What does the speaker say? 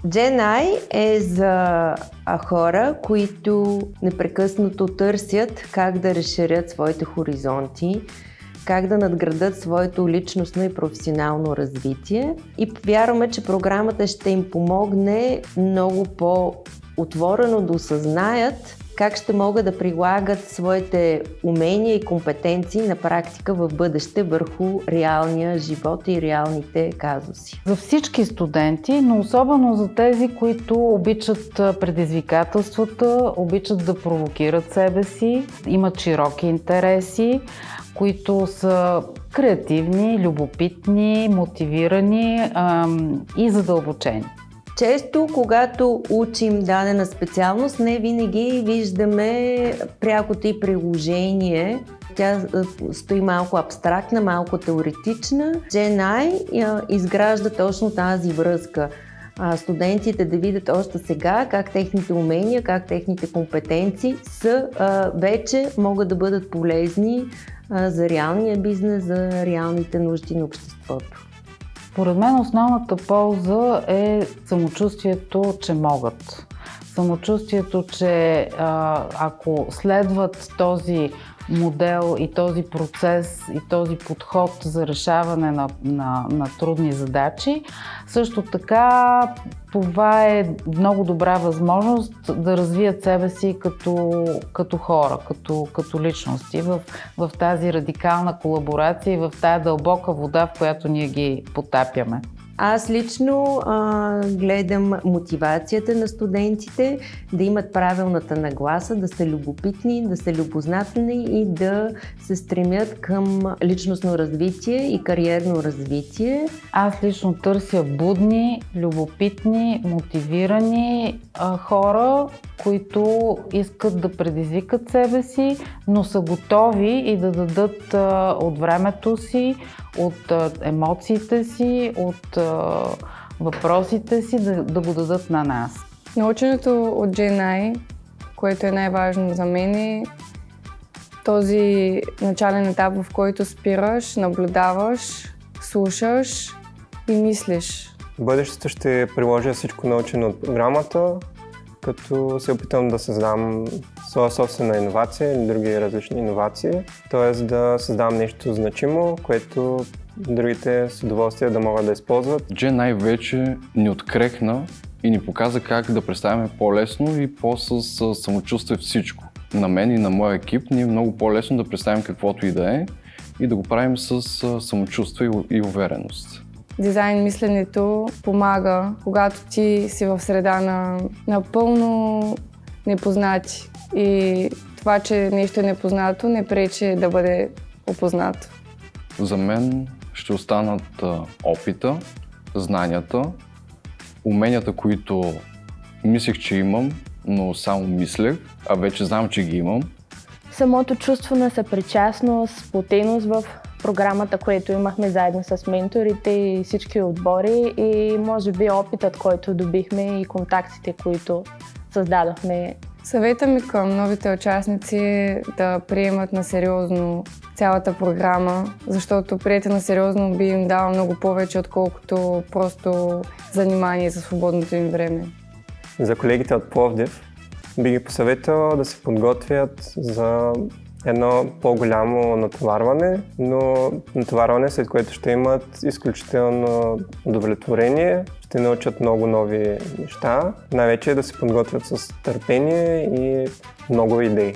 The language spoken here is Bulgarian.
Gen I е за хора, които непрекъснато търсят как да разширят своите хоризонти, как да надградат своето личностно и професионално развитие. И вярваме, че програмата ще им помогне много по-отворено да осъзнаят как ще могат да прилагат своите умения и компетенции на практика в бъдеще върху реалния живот и реалните казуси. За всички студенти, но особено за тези, които обичат предизвикателствата, обичат да провокират себе си, имат широки интереси, които са креативни, любопитни, мотивирани и задълбочени. Често, когато учим дадена специалност, не винаги виждаме прякото и приложение. Тя стои малко абстрактна, малко теоретична. Gen I изгражда точно тази връзка. Студентите да видят още сега как техните умения, как техните компетенции вече могат да бъдат полезни за реалния бизнес, за реалните нужди на обществото. Според мен основната полза е самочувствието, че могат. Самочувствието, че ако следват този модел и този процес и този подход за решаване на трудни задачи, също така това е много добра възможност да развият себе си като хора, като личности в тази радикална колаборация и в тази дълбока вода, в която ние ги потапяме. Аз лично гледам мотивацията на студентите да имат правилната нагласа, да са любопитни, да са любознателни и да се стремят към личностно развитие и кариерно развитие. Аз лично търся будни, любопитни, мотивирани хора, които искат да предизвикат себе си, но са готови и да дадат от времето си, от емоциите си, от въпросите си, да го дадат на нас. Наученето от Gen I, което е най-важно за мен, е този начален етап, в който спираш, наблюдаваш, слушаш и мислиш. В бъдещето ще приложа всичко научено от програмата, като се опитам да създам своя собствена иновация или други различни иновации, т.е. да създам нещо значимо, което другите с удоволствие да могат да използват. Gen I вече ни открехна и ни показа как да представяме по-лесно и с самочувствие всичко. На мен и на моя екип ни е много по-лесно да представим каквото и да е и да го правим с самочувствие и увереност. Дизайн мисленето помага, когато ти си в среда на напълно непознати. И това, че нещо е непознато, не пречи да бъде опознато. За мен ще останат опита, знанията, уменията, които мислех, че имам, но само мислех, а вече знам, че ги имам. Самото чувство на съпричастност, сплотеност в програмата, което имахме заедно с менторите и всички отбори и може би опитът, който добихме и контактите, които създадохме. Съвета ми към новите участници е да приемат на сериозно цялата програма, защото приета на сериозно би им дала много повече, отколкото просто занимание за свободното им време. За колегите от Пловдив би ги посъветвал да се подготвят за едно по-голямо натоварване, но натоварване, след което ще имат изключително удовлетворение, ще научат много нови неща, най-вече да се подготвят с търпение и много идеи.